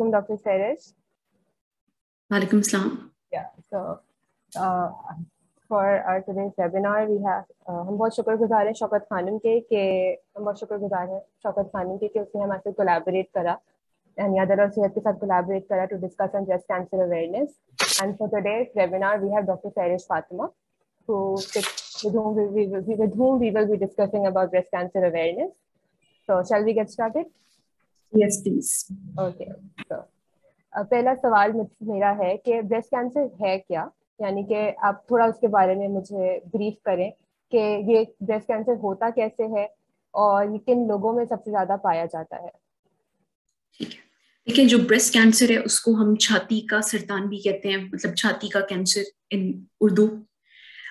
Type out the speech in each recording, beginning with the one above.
Welcome, Dr. Farish. Walaikum Assalam. Yeah, so for our today's webinar, we have हम बहुत शुक्रगुजार हैं शौकत खानम के कि हम बहुत शुक्रगुजार हैं शौकत खानम के कि उसने हमारे साथ कोलैबोरेट करा and यादर और सेहत के साथ कोलैबोरेट करा to discuss on breast cancer awareness. And for today's webinar, we have Dr. Farish Fatima, with whom we will be discussing about breast cancer awareness. So shall we get started? Yes, please. Okay. So पहला सवाल मेरा है कि breast cancer है क्या, यानी कि आप थोड़ा उसके बारे में मुझे ब्रीफ करें कि ये ब्रेस्ट कैंसर होता कैसे है और ये किन लोगों में सबसे ज्यादा पाया जाता है। ठीक है, देखिए जो ब्रेस्ट कैंसर है उसको हम छाती का सरतान भी कहते हैं, मतलब छाती का कैंसर इन उर्दू।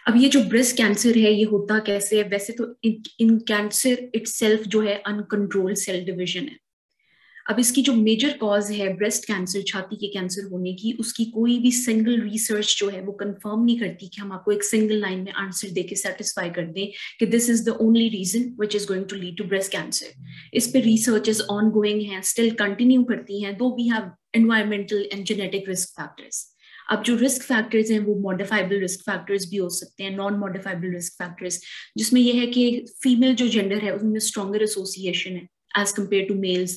अब ये जो ब्रेस्ट कैंसर है ये होता कैसे है? वैसे तो इन कैंसर इटसेल्फ जो है अनकंट्रोल्ड सेल डिवीजन है। अब इसकी जो मेजर कॉज है ब्रेस्ट कैंसर, छाती के कैंसर होने की, उसकी कोई भी सिंगल रिसर्च जो है वो कंफर्म नहीं करती कि हम आपको एक सिंगल लाइन में आंसर देके सेटिस्फाई कर दें कि this is the only reason which is going to lead to breast cancer. इस पे रिसर्चेस ऑनगोइंग हैं, स्टिल कंटिन्यू करती हैं, though we have environmental and genetic risk factors. अब जो रिस्क फैक्टर्स हैं वो मॉडिफाइबल रिस्क फैक्टर्स भी हो सकते हैं, नॉन मॉडिफाइबल रिस्क फैक्टर्स, जिसमें यह है कि फीमेल जो जेंडर है उसमें स्ट्रॉन्गर एसोसिएशन है as compared to males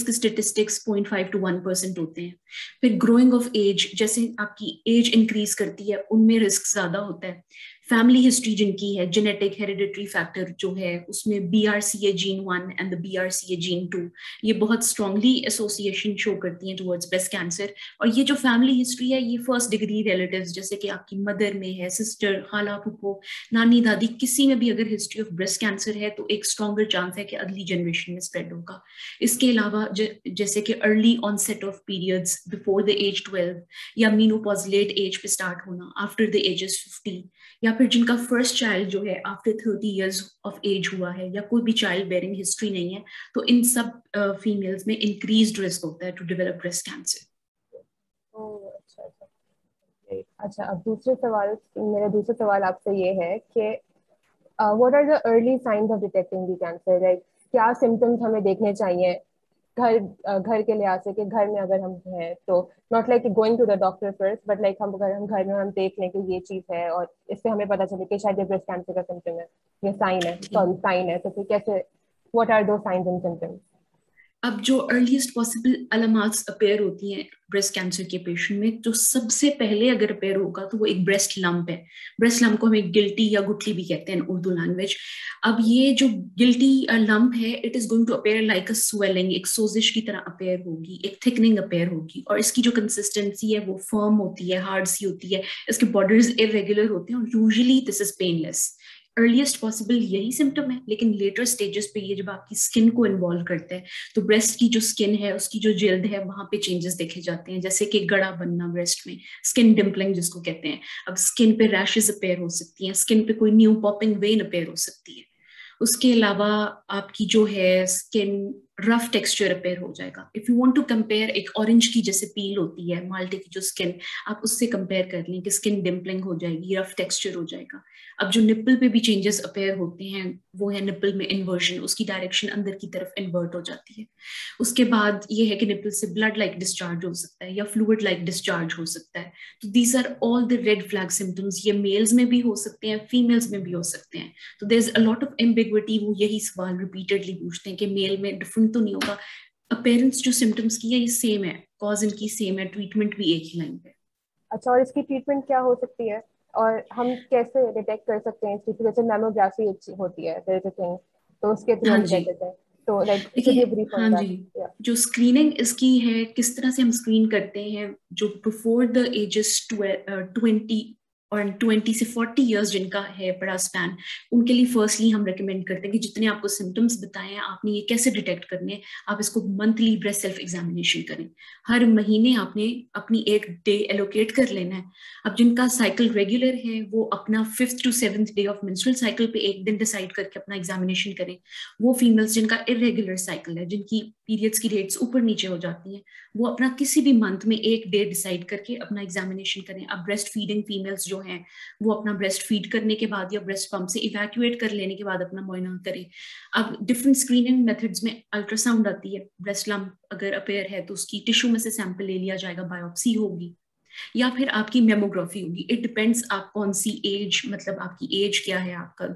के statistics 0.5 to 1% होते हैं। फिर growing of age, जैसे आपकी एज इंक्रीज करती है उनमें रिस्क ज्यादा होता है। फैमिली हिस्ट्री जिनकी है, जेनेटिक हेरिडिटरी फैक्टर जो है उसमें BRCA gene 1 and the BRCA gene 2 ये बहुत स्ट्रांगली एसोसिएशन शो करती हैं टुवर्ड्स ब्रेस्ट कैंसर। और ये जो फैमिली हिस्ट्री है ये फर्स्ट डिग्री रिलेटिव्स जैसे कि आपकी मदर में है, सिस्टर, खाला, फूफो, नानी, दादी, किसी में भी अगर हिस्ट्री ऑफ ब्रेस्ट कैंसर है तो एक स्ट्रॉन्गर चांस है कि अगली जनरेशन में स्प्रेड होगा। इसके अलावा जैसे कि early onset of periods before the age 12 या मीनोपॉज लेट एज पे स्टार्ट होना आफ्टर द एजेस 50, या फिर जिनका फर्स्ट चाइल्ड जो है आफ्टर 30 इयर्स ऑफ एज हुआ है या कोई भी चाइल्ड बेयरिंग हिस्ट्री नहीं है, तो इन सब फीमेल्स में इंक्रीज्ड रिस्क होता है टू डेवलप ब्रेस्ट कैंसर। अच्छा, अब मेरा दूसरा सवाल आपसे ये है कि what are the early science of detecting the cancer, like क्या सिम्टम्स हमें देखने चाहिए घर के लिहाज से कि घर में अगर हम हैं तो not like going to the doctor first, but like हम अगर हम घर में हम देख लें कि ये चीज है और इससे हमें पता चले कि शायद ये ब्रेस्ट कैंसर का सिम्टम है, ये साइन है, तो फिर कैसे, व्हाट आर दो साइंस एंड सिम्टम्स? अब जो अर्लीस्ट पॉसिबल अलामात अपेयर होती हैं ब्रेस्ट कैंसर के पेशेंट में, जो सबसे पहले अगर अपेयर होगा तो वो एक ब्रेस्ट लंप है। ब्रेस्ट लंप को हम एक गिल्टी या गुठली भी कहते हैं उर्दू लैंग्वेज। अब ये जो गिल्टी लंप है it is going to appear like a swelling, एक सोजिश की तरह अपेयर होगी, एक थिकनिंग अपेयर होगी, और इसकी जो कंसिस्टेंसी है वो फर्म होती है, हार्ड सी होती है, इसके बॉर्डर्स इरेगुलर होते हैं और usually this is painless. Earliest possible यही सिम्टम है, लेकिन लेटर स्टेजेस पे ये जब आपकी स्किन को इन्वॉल्व करता है तो ब्रेस्ट की जो स्किन है, उसकी जो जिल्द है, वहां पे चेंजेस देखे जाते हैं, जैसे कि गड़ा बनना ब्रेस्ट में, स्किन डिम्पलिंग जिसको कहते हैं। अब स्किन पे रैशेस अपेयर हो सकती हैं, स्किन पे कोई न्यू पॉपिंग वेन अपेयर हो सकती है। उसके अलावा आपकी जो है स्किन रफ टेक्सचर अपेयर हो जाएगा। If you want to compare, एक ऑरेंज की जैसे पील होती है माल्टे की जो स्किन, आप उससे कंपेयर कर लें कि स्किन डिम्पलिंग हो जाएगी, रफ टेक्सचर हो जाएगा। अब जो निप्पल पे भी चेंजेस अपेयर होते हैं वो है निप्पल में इन्वर्जन, उसकी डायरेक्शन अंदर की तरफ इन्वर्ट हो जाती है। उसके बाद ये है कि निप्पल से ब्लड लाइक डिस्चार्ज हो सकता है या फ्लूइड लाइक डिस्चार्ज हो सकता है। तो these are all the red flag symptoms. ये मेल्स में भी हो सकते हैं, फीमेल्स में भी हो सकते हैं। तो there is a lot of ambiguity. वो यही सवाल रिपीटेडली पूछते हैं कि मेल में डिफरेंट तो नहीं होगा, अपेरेंस जो सिम्टम्स की है ये सेम है, कॉज इनकी सेम है, ट्रीटमेंट भी एक ही लाइन पे। अच्छा, और इसकी ट्रीटमेंट क्या हो सकती है और हम कैसे डिटेक्ट कर सकते हैं इसकी? जैसे मैमोग्राफी होती है, देयर इज अ थिंग, तो उसके थ्रू हाँ हम जी, डिटेक्ट करते हैं, तो लाइक देखिए, ब्रीफ हाँ ऑन जी, दैट। जो स्क्रीनिंग इसकी है, किस तरह से हम स्क्रीन करते हैं, जो बिफोर द एजेस 20 और 20 से 40 इयर्स जिनका है बड़ा स्पैन, उनके लिए फर्स्टली हम रेकमेंड करते हैं कि जितने आपको सिम्टम्स बताए हैं आपने ये कैसे डिटेक्ट करने हैं, आप इसको मंथली ब्रेस्ट सेल्फ एग्जामिनेशन करें। हर महीने आपने अपनी एक डे एलोकेट कर लेना है। अब जिनका साइकिल रेगुलर है वो अपना 5th to 7th day of menstrual cycle पे एक दिन डिसाइड करके अपना एग्जामिनेशन करें। वो फीमेल्स जिनका इरेगुलर साइकिल है, जिनकी पीरियड्स की डेट्स ऊपर नीचे हो जाती हैं, वो अपना किसी भी मंथ में एक डे डिसाइड करके अपना एग्जामिनेशन करें। अब ब्रेस्ट फीडिंग फीमेल्स जो हैं वो अपना ब्रेस्ट फीड करने के बाद या ब्रेस्ट पंप से इवैक्यूएट कर लेने के बाद अपना मुआयना करें। अब डिफरेंट स्क्रीनिंग मेथड्स में अल्ट्रासाउंड आती है, ब्रेस्ट लंप अगर अपेयर है तो उसकी टिश्यू में से सैंपल ले लिया जाएगा, बायोप्सी होगी, या फिर आपकी मेमोग्राफी होगी। इट डिपेंड्स आप कौन सी एज, मतलब आपकी एज क्या है, आपका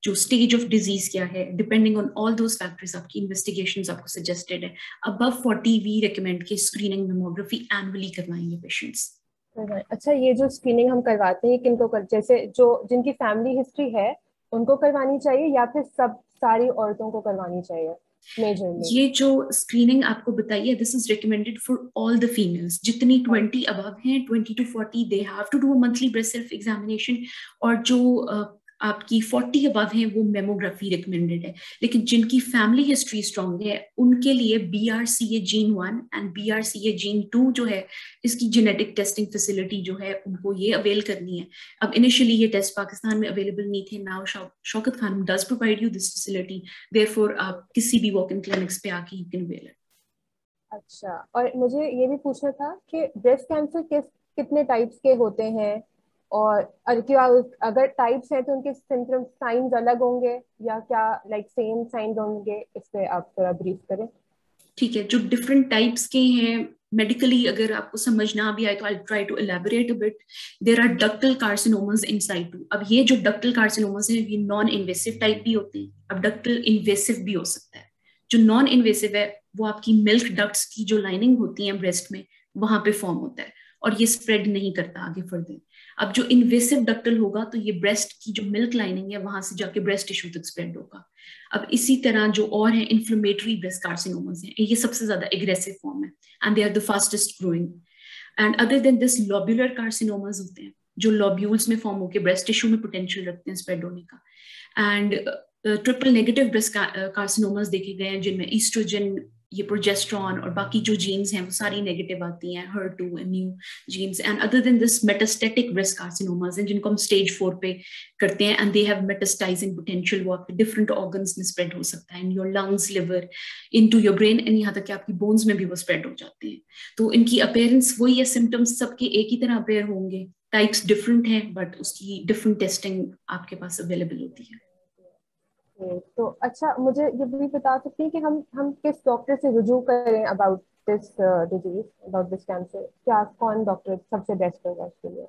जो स्टेज ऑफ डिजीज क्या है, depending on all those factors आपकी इन्वेस्टिगेशंस आपको सजेस्टेड है। अबव 40 वी रिकमेंड की स्क्रीनिंग मेमोग्राफी एनुअली करवाएंगे पेशेंट्स। अच्छा, ये जो स्क्रीनिंग हम करवाते हैं किनको कर, जैसे जो जिनकी फैमिली हिस्ट्री है उनको करवानी चाहिए या फिर सब सारी औरतों को करवानी चाहिए मेजरली? ये जो स्क्रीनिंग आपको बताइए, this is recommended for all the females जितनी 20 अबव हैं, 20 to 40 they have to do a monthly breast self examination. और जो आपकी 40 अबव हैं वो मेमोग्राफी रिकमेंडेड है। लेकिन जिनकी फैमिली हिस्ट्री स्ट्रॉन्ग है उनके लिए BRCA gene 1 and BRCA gene 2 जो है, इसकी जेनेटिक टेस्टिंग फैसिलिटी जो है उनको ये अवेल करनी है। अब इनिशियली ये टेस्ट पाकिस्तान में अवेलेबल नहीं थे, now Shaukat Khanum does provide you this facility, therefore आप किसी भी वॉक इन क्लिनिक्स पे आके यू कैन अवेल इट। अच्छा, और मुझे ये भी पूछना था कि ब्रेस्ट कैंसर कितने टाइप्स के होते हैं, और क्या अगर टाइप्स हैं तो उनके सिम्टम्स साइंस अलग होंगे या क्या लाइक सेम साइंस होंगे? इस पे आप थोड़ा ब्रीफ करें। ठीक है, जो डिफरेंट टाइप्स के हैं मेडिकली अगर आपको समझ ना भी आए तो I try to elaborate a bit. There are ductal carcinomas in situ. अब ये जो डक्टल कार्सिनोमास है ये नॉन इन्वेसिव टाइप भी होते हैं, अब डक्टल इन्वेसिव भी हो सकता है। जो नॉन इन्वेसिव है वो आपकी मिल्क डक्ट्स की जो लाइनिंग होती है ब्रेस्ट में वहां पे फॉर्म होता है और ये स्प्रेड नहीं करता आगे फर्दर। अब जो इन्वेसिव डक्टल होगा तो ये ब्रेस्ट की जो मिल्क लाइनिंग है वहां से जाके ब्रेस्ट टिश्यू तक स्प्रेड होगा। अब इसी तरह जो और है इन्फ्लेमेटरी ब्रेस्ट कार्सिनोमास है, ये सबसे ज्यादा एग्रेसिव फॉर्म है and they are the fastest growing. And other than this lobular carcinomas होते हैं जो लोब्यूल्स में फॉर्म होकर ब्रेस्ट टिश्यू में पोटेंशियल रखते हैं स्प्रेड होने का। And triple negative breast carcinomas देखे गए हैं जिनमें ईस्ट्रोजन, ये प्रोजेस्ट्रॉन और बाकी जो जीन्स हैं वो सारी नेगेटिव आती हैं, HER2 immune genes. And other than this metastatic breast carcinomas हैं जिनको हम स्टेज 4 पे करते हैं and they have metastasizing potential, वो आपके डिफरेंट ऑर्गन्स में स्प्रेड हो सकता है, in your lungs, liver, into your brain and यहाँ तक कि आपकी बोन्स में भी वो स्प्रेड हो जाते हैं। तो इनकी अपीयरेंस वही है, सिम्टम्स सबके एक ही तरह अपेयर होंगे, टाइप्स डिफरेंट हैं बट उसकी डिफरेंट टेस्टिंग आपके पास अवेलेबल होती है। तो अच्छा, मुझे ये भी बता सकती हैं कि हम किस डॉक्टर से रुजू करें about this disease, about this cancer? क्या कौन डॉक्टर सबसे बेस्ट होगा इसके लिए?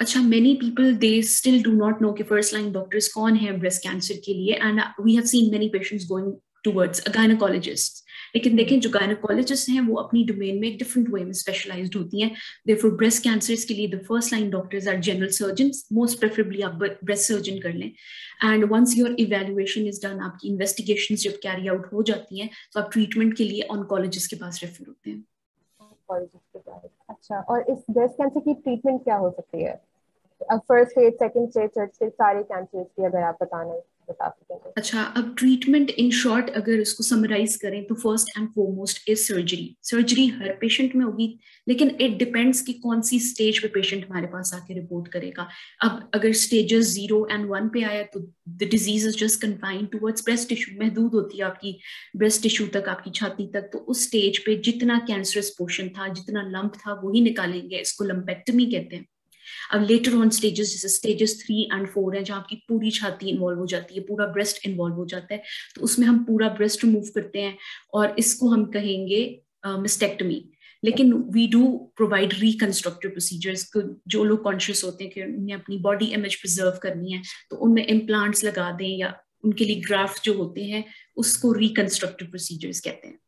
अच्छा, many people they still do not know कि फर्स्ट लाइन डॉक्टर्स कौन है ब्रेस्ट कैंसर के लिए, and we have seen many patients going towards a gynaecologist. लेकिन देखें जो गायनेकोलॉजिस्ट हैं वो अपनी डोमेन में एक डिफरेंट वे में स्पेशलाइज्ड होती हैं। देयरफॉर ब्रेस्ट कैंसर्स के लिए the first line doctors are general surgeons, most preferably आप ब्रेस्ट सर्जन कर लें। And once your evaluation is done, आपकी इन्वेस्टिगेशंस जब कैरी आउट हो जाती हैं तो आप ट्रीटमेंट के लिए ऑन्कोलॉजिस्ट के पास रेफर होते हैं। अच्छा, और इस ब्रेस्ट कैंसर की ट्रीटमेंट क्या हो सकती है? First stage, second stage, third stage, सारे कैंसर की अगर आप बता सकें तो। अच्छा, अब ट्रीटमेंट इन शॉर्ट अगर इसको समराइज करें तो first and foremost is surgery. Surgery her patient में होगी लेकिन इट डिपेंड्स कि कौन सी स्टेज पे पेशेंट हमारे पास आके रिपोर्ट करेगा। अब अगर स्टेजेस 0 and 1 पे आया तो the disease is just confined towards breast tissue, महदूद होती है आपकी ब्रेस्ट टिश्यू तक, आपकी छाती तक। तो उस स्टेज पे जितना कैंसरस पोर्शन था, जितना लंप था वही निकालेंगे, इसको लंपेक्टमी कहते हैं। अब लेटर ऑन स्टेजेस जैसे स्टेजेस 3 and 4 है जहाँ आपकी पूरी छाती इन्वॉल्व हो जाती है, पूरा ब्रेस्ट इन्वॉल्व हो जाता है, तो उसमें हम पूरा ब्रेस्ट रिमूव करते हैं और इसको हम कहेंगे मिस्टेक्टमी। लेकिन we do provide reconstructive procedures. जो लोग कॉन्शियस होते हैं कि उन्हें अपनी बॉडी इमेज प्रिजर्व करनी है तो उनमें इम्प्लांट्स लगा दें या उनके लिए ग्राफ्ट जो होते हैं उसको रिकंस्ट्रक्टिव प्रोसीजर्स कहते हैं।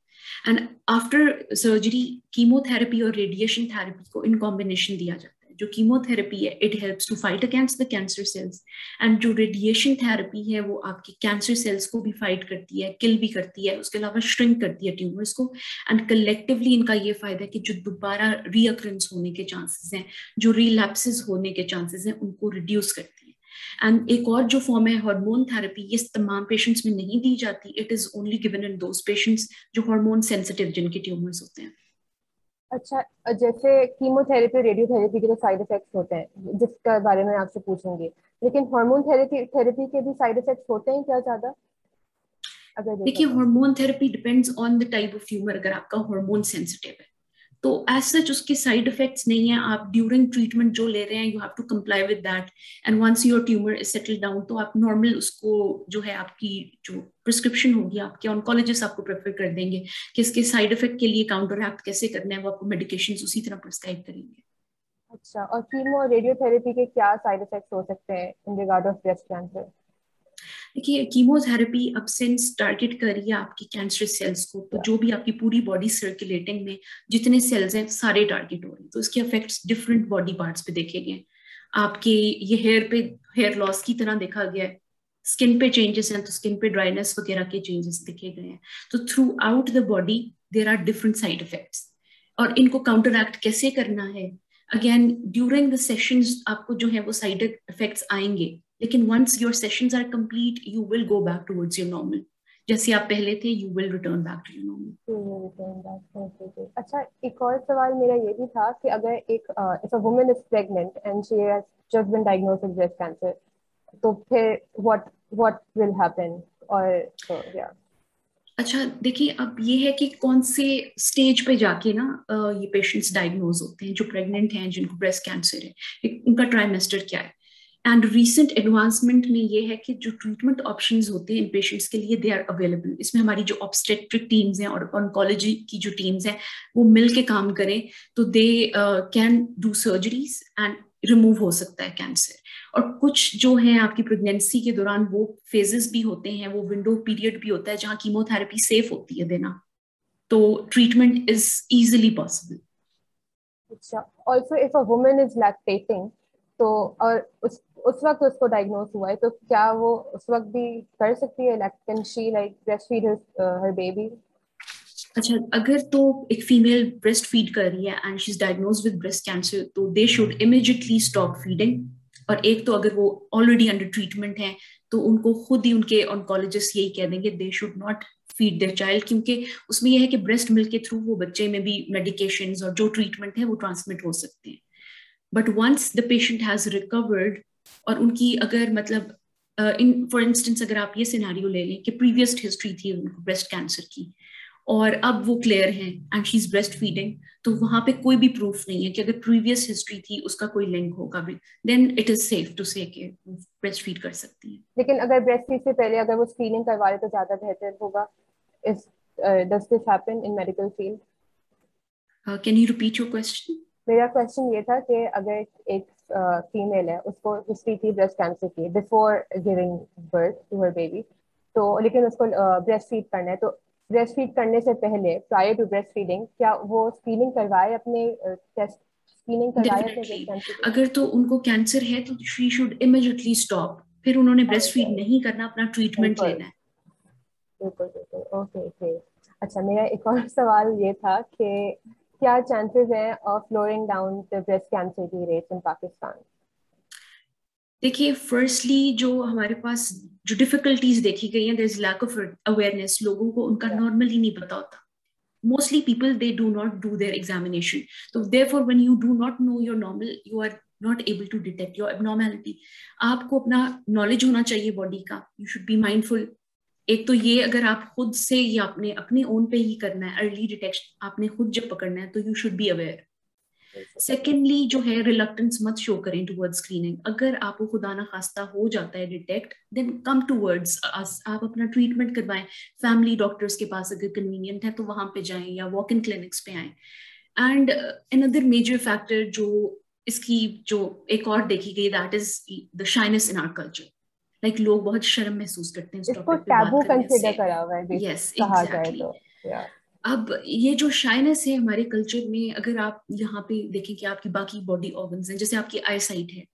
एंड आफ्टर सर्जरी कीमोथेरेपी और रेडिएशन थेरेपी को इन कॉम्बिनेशन दिया जाता है। जो कीमोथेरेपी है it helps to fight against the cancer cells, and जो रेडिएशन थेरेपी है वो आपकी कैंसर सेल्स को भी फाइट करती है, किल भी करती है, उसके अलावा श्रिंक करती है ट्यूमर्स को। एंड कलेक्टिवली इनका ये फायदा है कि जो दोबारा रीअकरेंस होने के चांसेस हैं, जो रिलैप्सेस होने के चांसेस हैं, उनको रिड्यूस करती है। एंड एक और जो फॉर्म है हार्मोन थेरेपी, ये तमाम पेशेंट्स में नहीं दी जाती, it is only given in those patients जो हार्मोन सेंसिटिव, जिनके ट्यूमर्स होते हैं। अच्छा, जैसे कीमोथेरेपी, रेडियोथेरेपी के तो साइड इफेक्ट्स होते हैं जिसके बारे में आपसे पूछूंगी, लेकिन हार्मोन थेरेपी के भी साइड इफेक्ट्स होते हैं क्या ज्यादा? अगर देखिए, hormone therapy depends on the type of tumour. अगर आपका हार्मोन सेंसिटिव है तो एज सच उसके साइड इफेक्ट्स नहीं है। आप ड्यूरिंग ट्रीटमेंट जो ले रहे हैं you have to comply with that, and once your tumour is settle down तो आप नॉर्मल उसको जो है आपकी जो प्रिस्क्रिप्शन होगी आपके ऑन्कोलॉजिस्ट आपको प्रेफर कर देंगे कि इसके साइड इफेक्ट के लिए काउंटर एक्ट कैसे करना है, वो आपको मेडिकेशन उसी तरह प्रिस्क्राइब करेंगे। अच्छा, और कीमो और रेडियोथेरेपी के क्या साइड इफेक्ट्स हो सकते हैं in regard of breast cancer? देखिए कीमोथेरेपी अब सिंस टारगेट कर रही है आपकी कैंसर सेल्स को, तो जो भी आपकी पूरी बॉडी सर्कुलेटिंग में जितने सेल्स हैं सारे टारगेट हो रहे हैं, तो इसके इफेक्ट्स डिफरेंट बॉडी पार्ट्स पे देखे गए। आपके ये हेयर पे हेयर लॉस की तरह देखा गया है, स्किन पे चेंजेस हैं तो स्किन पे ड्राइनेस वगैरह के चेंजेस दिखे गए हैं। तो throughout the body there are different side effects, और इनको काउंटरएक्ट कैसे करना है, अगेन ड्यूरिंग द सेशंस आपको जो है वो साइड इफेक्ट्स आएंगे, लेकिन once your sessions are complete you will go back towards your normal, जैसे आप पहले थे you will return back to your normal. अच्छा, एक और सवाल मेरा ये भी था कि अगर एक if a woman is pregnant and she has just been diagnosed with breast cancer, तो फिर व्हाट व्हाट विल हैपन? और या अच्छा देखिए, अब ये है कि कौन से स्टेज पे जाके ना ये पेशेंट्स डायग्नोज होते हैं जो प्रेग्नेंट हैं जिनको ब्रेस्ट कैंसर है, उनका ट्राइमेस्टर क्या है। एंड रीसेंट एडवांसमेंट में ये है कि जो ट्रीटमेंट ऑप्शंस होते हैं इन पेशेंट्स के लिए दे आर अवेलेबल। इसमें हमारी जो ऑब्स्टेट्रिक टीम्स हैं और ऑन्कोलॉजी की जो टीम्स हैं वो मिल के काम करें तो they can do surgeries and remove हो सकता है कैंसर। और कुछ जो है आपकी प्रेगनेंसी के दौरान वो फेजेस भी होते हैं, वो विंडो पीरियड भी होता है जहाँ कीमोथेरेपी सेफ होती है देना, तो ट्रीटमेंट इज इजिली पॉसिबल। अच्छा, also if a woman is lactating, तो और उस वक्त उसको डायग्नोस हुआ है, तो क्या वो उस वक्त भी कर सकती है, like can she like breast feed her baby? अच्छा, अगर तो एक फीमेल ब्रेस्ट फीड कर रही है and she is diagnose with breast cancer तो they should immediately stop feeding. और एक तो अगर वो ऑलरेडी अंडर ट्रीटमेंट है तो उनको खुद ही उनके ऑन्कोलॉजिस्ट यही कह देंगे they should not feed their child, क्योंकि उसमें यह है कि ब्रेस्ट मिल्क के थ्रू वो बच्चे में भी मेडिकेशंस और जो ट्रीटमेंट है वो ट्रांसमिट हो सकते हैं। But once the patient has recovered और उनकी अगर मतलब इन फॉर इंस्टेंस अगर आप ये सिनेरियो ले लें कि प्रीवियस हिस्ट्री थी उनको ब्रेस्ट कैंसर की और अब वो क्लियर है and she is breast feeding, तो वहां पे कोई भी प्रूफ नहीं है कि अगर प्रीवियस हिस्ट्री थी उसका कोई लिंक होगा भी, then it is safe to say कि ब्रेस्ट फीड कर सकती है। लेकिन अगर ब्रेस्ट फीड से पहले अगर वो स्क्रीनिंग करवा ले तो ज्यादा बेहतर होगा। इस does this happen in medical field? Can you repeat your question? मेरा क्वेश्चन ये था कि अगर एक फीमेल है, उसको हिस्ट्री थी ब्रेस्ट कैंसर की before giving birth to her baby, तो लेकिन उसको ब्रेस्ट फीड करना है, तो ब्रेस्ट फीड करने से पहले प्रायर टू ब्रेस्ट फीडिंग क्या वो स्क्रीनिंग करवाए अपने टेस्ट स्क्रीनिंग करवाए अपने डेफिनेटली, ब्रेस्ट कैंसर की? अगर तो उनको कैंसर है तो शी शुड इमिडिएटली स्टॉप, फिर उन्होंने ब्रेस्ट फीड बिल्कुल नहीं करना, अपना ट्रीटमेंट लेना है। बिल्कुल बिल्कुल, ओके ओके। अच्छा, मेरा एक और सवाल ये था कि क्या चांसेस हैं of flooring down the breast cancer की रेट्स इन पाकिस्तान? देखिए, फर्स्टली जो हमारे पास जो डिफिकल्टीज देखी गई हैं, there is lack of awareness, लोगों को उनका नॉर्मल ही नहीं पता होता। Mostly people they do not do their examination, so therefore when you do not know your normal you are not able to detect your abnormality। आपको अपना knowledge होना चाहिए बॉडी का, यू शुड बी माइंडफुल। एक तो ये अगर आप खुद से या अपने अपने ओन पे ही करना है, अर्ली डिटेक्शन आपने खुद जब पकड़ना है तो you should be aware. Secondly जो है रिलक्टेंस मत शो करें टुवर्ड्स स्क्रीनिंग। अगर आपको खुदा ना खास्ता हो जाता है detect, then come towards us, आप अपना ट्रीटमेंट करवाएं। फैमिली डॉक्टर्स के पास अगर कन्वीनियंट है तो वहां पे जाएं या वॉक इन क्लिनिक्स पे आएं। एंड अनदर मेजर फैक्टर जो इसकी जो एक और देखी गई, that is the shyness in our culture. Like लोग बहुत शर्म महसूस करते हैं इस इसको टॉपिक पे बात टैबू करने कंसिडर से। करा हुआ है यस कहा जाए एग्जैक्टली। तो, या अब ये जो शाइनेस है हमारे कल्चर में, अगर आप यहाँ पे देखें कि आपकी बाकी बॉडी ऑर्गन्स हैं, जैसे आपकी आई साइट है,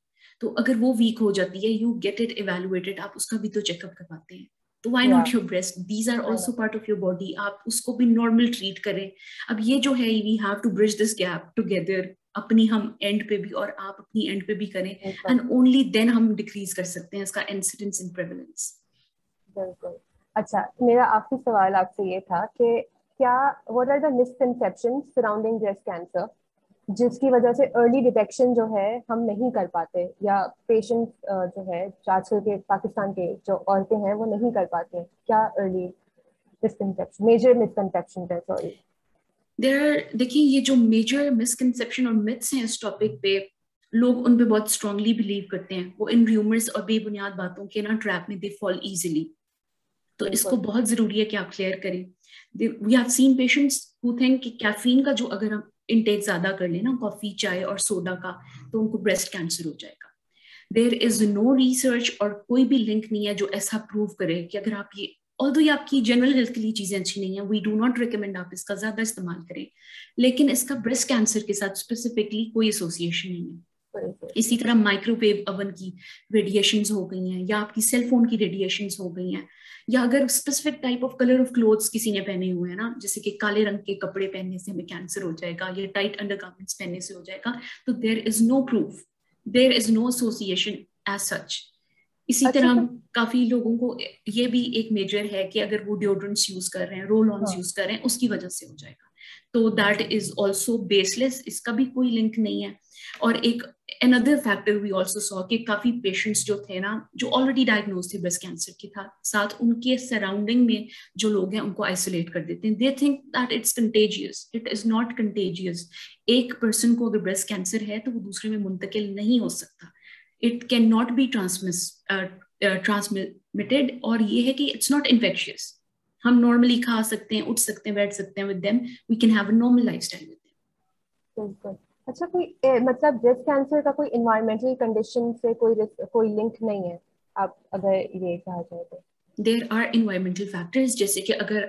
तो अगर वो वीक हो जाती है यू गेट इट इवेलुएटेड, आप उसका भी तो चेकअप करवाते हैं। तो व्हाई या not your breast, these are also part of your body, आप उसको भी नॉर्मल ट्रीट करें। अब ये जो है we have to bridge this gap together, अपनी हम एंड पे भी और आप अपनी एंड पे भी करें, बिल्कुल एंड ओनली देन हम डिक्रीज कर सकते हैं इसका इंसिडेंस इन प्रेवलेंस। बिल्कुल। अच्छा, मेरा आखिरी सवाल आपसे ये था कि क्या what are the misconceptions surrounding breast cancer जिसकी वजह से अर्ली डिटेक्शन जो है हम नहीं कर पाते, या पेशेंट जो है आजकल के पाकिस्तान के जो औरतें हैं वो नहीं कर पाते हैं? क्या अर्ली मिसकंसेप्शन, मेजर मिसकंसेप्शन है, सॉरी? देखिए ये जो मेजर मिसकंसेप्शन और मिथ्स हैं इस टॉपिक पे, लोग उन पे बहुत स्ट्रांगली बिलीव करते हैं, वो इन रूमर्स और बेबुनियाद बातों के ना ट्रैप में दे फॉल इजीली। तो इसको बिल्कुल। बहुत जरूरी है कि आप क्लियर करें। We have seen patients who think कि कैफीन का जो अगर हम इंटेक ज्यादा कर लें ना, कॉफी चाय और सोडा का, तो उनको ब्रेस्ट कैंसर हो जाएगा। देयर इज नो रिसर्च और कोई भी लिंक नहीं है जो ऐसा प्रूव करे कि अगर आप ये, ऑल्दो ये आपकी जनरल हेल्थ के लिए चीजें अच्छी नहीं है, वी डू नॉट रिकमेंड आप इसका ज्यादा इस्तेमाल करें, लेकिन इसका ब्रेस्ट कैंसर के साथ स्पेसिफिकली कोई एसोसिएशन नहीं है। बिल्कुल। इसी तरह माइक्रोवेव ओवन की रेडिएशंस हो गई हैं, या आपकी सेल फोन की रेडिएशंस हो गई हैं, या अगर specific type of colour of clothes किसी ने पहने हुए हैं ना, जैसे कि काले रंग के कपड़े पहनने से हमें कैंसर हो जाएगा या टाइट अंडरगारमेंट्स पहनने से हो जाएगा, तो there is no proof, there is no association as such. इसी अच्छा तरह तो काफी लोगों को ये भी एक मेजर है कि अगर वो डिओड्रेंट्स यूज कर रहे हैं, रोल ऑन हाँ। यूज कर रहे हैं, उसकी वजह से हो जाएगा, तो दैट इज ऑल्सो बेसलेस, इसका भी कोई लिंक नहीं है। और एक another factor we also saw कि काफी पेशेंट्स जो थे ना, जो ऑलरेडी डायग्नोज थे ब्रेस्ट कैंसर के था, साथ उनके सराउंडिंग में जो लोग हैं उनको आइसोलेट कर देते हैं, they think that it's contagious, it is not contagious. एक पर्सन को अगर ब्रेस्ट कैंसर है तो वो दूसरे में मुंतकिल नहीं हो सकता, it can not be transmitted, और ये है कि इट्स नॉट इन्फेक्शियस, हम नॉर्मली खा सकते हैं, उठ सकते हैं, बैठ सकते हैं with them, we can have a normal lifestyle with बिल्कुल। अच्छा कोई मतलब ब्रेस्ट कैंसर का कोई इन्वायरमेंटल कंडीशन से कोई लिंक नहीं है, आप अगर ये कहा जाए तो? देर आर इन्वायरमेंटल फैक्टर्स, जैसे कि अगर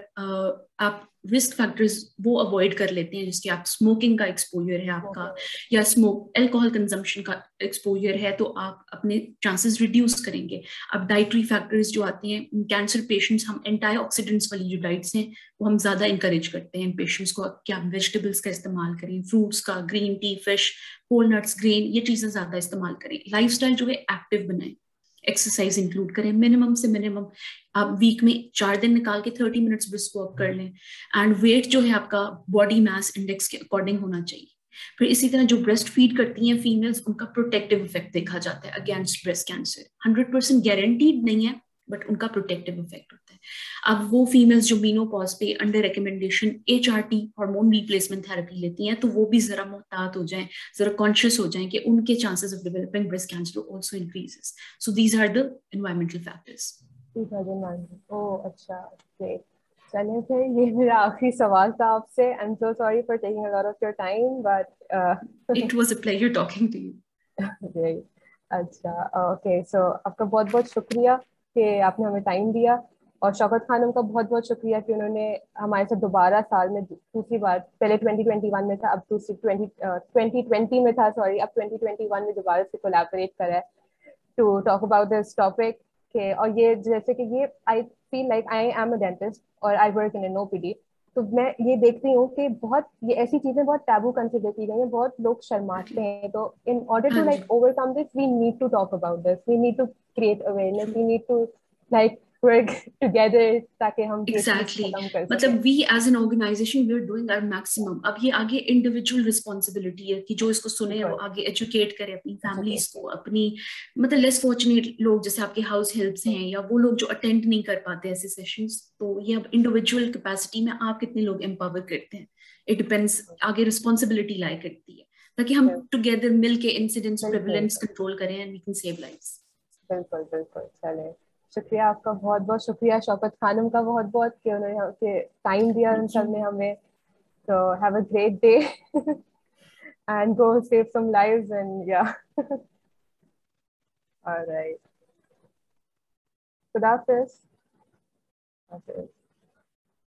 आप रिस्क फैक्टर्स वो अवॉइड कर लेते हैं, जिसके आप स्मोकिंग का एक्सपोजर है आपका, स्मोकिंग। या स्मोक अल्कोहल कंजम्पशन का एक्सपोजर है, तो आप अपने चांसेस रिड्यूस करेंगे। अब डाइटरी फैक्टर्स जो आते हैं, कैंसर पेशेंट्स, हम एंटीऑक्सीडेंट्स वाली जो डाइट्स हैं वो हम ज्यादा इंकरेज करते हैं पेशेंट्स को कि आप वेजिटेबल्स का इस्तेमाल करें, फ्रूट्स का, green tea, fish, whole nuts, grain, ये चीजें ज्यादा इस्तेमाल करें। लाइफस्टाइल जो है एक्टिव बनाएं, एक्सरसाइज इंक्लूड करें, मिनिमम से मिनिमम आप वीक में 4 दिन निकाल के 30 मिनट्स ब्रिस्क वॉक कर लें, एंड वेट जो है आपका बॉडी मास इंडेक्स के अकॉर्डिंग होना चाहिए। फिर इसी तरह जो ब्रेस्ट फीड करती हैं फीमेल्स, उनका प्रोटेक्टिव इफेक्ट देखा जाता है अगेंस्ट ब्रेस्ट कैंसर, 100% गारंटीड नहीं है, बट उनका प्रोटेक्टिव इफेक्ट होता है। अब वो फीमेल्स जो मीनोपॉज पे under recommendation HRT hormone replacement therapy लेती हैं, तो वो भी जरा मोहतात हो जाएं, जरा कॉन्शियस हो जाएं कि उनके chances of developing breast cancer also increases. So these are the environmental factors. 2009। Oh अच्छा, ग्रेट। चलिए फिर ये मेरा आखिरी सवाल था आपसे। I am so sorry for taking a lot of your time but It was a pleasure talking to you. Great. अच्छा ओके, सो आपका बहुत बहुत शुक्रिया कि आपने हमें टाइम दिया, और शौकत खानम का बहुत बहुत शुक्रिया कि उन्होंने हमारे साथ दोबारा साल में दूसरी बार, पहले 2021 में था, अब दूसरी 2020 में था, सॉरी, अब 2021 में दोबारा से कोलैबोरेट करा है to talk about this topic के। और ये जैसे कि ये I feel like I am a dentist और I work in an OPD, तो मैं ये देखती हूँ कि बहुत ये ऐसी चीजें बहुत टैबू कंसिडर की गई हैं, बहुत लोग शर्माते Exactly. हैं। तो इन ऑर्डर हाँ टू जी, like overcome this we need to talk about this, we need to create awareness, true, we need to like work together ताकि हम ये चीज एग्जैक्टली। खत्म कर मतलब सकें। We as an organisation we are doing our maximum. अब ये आगे इंडिविजुअल रिस्पॉन्सिबिलिटी है कि जो इसको सुने वो बिल्कुल। आगे एजुकेट करे अपनी फैमिलीज एजुकेट। को, अपनी मतलब लेस फॉर्चुनेट लोग जैसे आपके हाउस हेल्प्स हैं, या वो लोग जो अटेंड नहीं कर पाते ऐसे सेशंस, तो ये अब इंडिविजुअल कैपेसिटी में आप कितने लोग एम्पावर करते हैं, इट डिपेंड्स, आगे रिस्पॉन्सिबिलिटी लाई करती है, ताकि हम टुगेदर मिल के इंसिडेंट्स बिल्कुल प्रेवलेंस कंट्रोल करें and we can save lives. बिल्कुल बिल्कुल। चले, शुक्रिया आपका, बहुत बहुत शुक्रिया शौकत खानम का, बहुत बहुत कि उन्होंने टाइम दिया उन थैंक यू। सब ने हमें। तो have a great day and go save some lives, and yeah. All right. Good afternoon.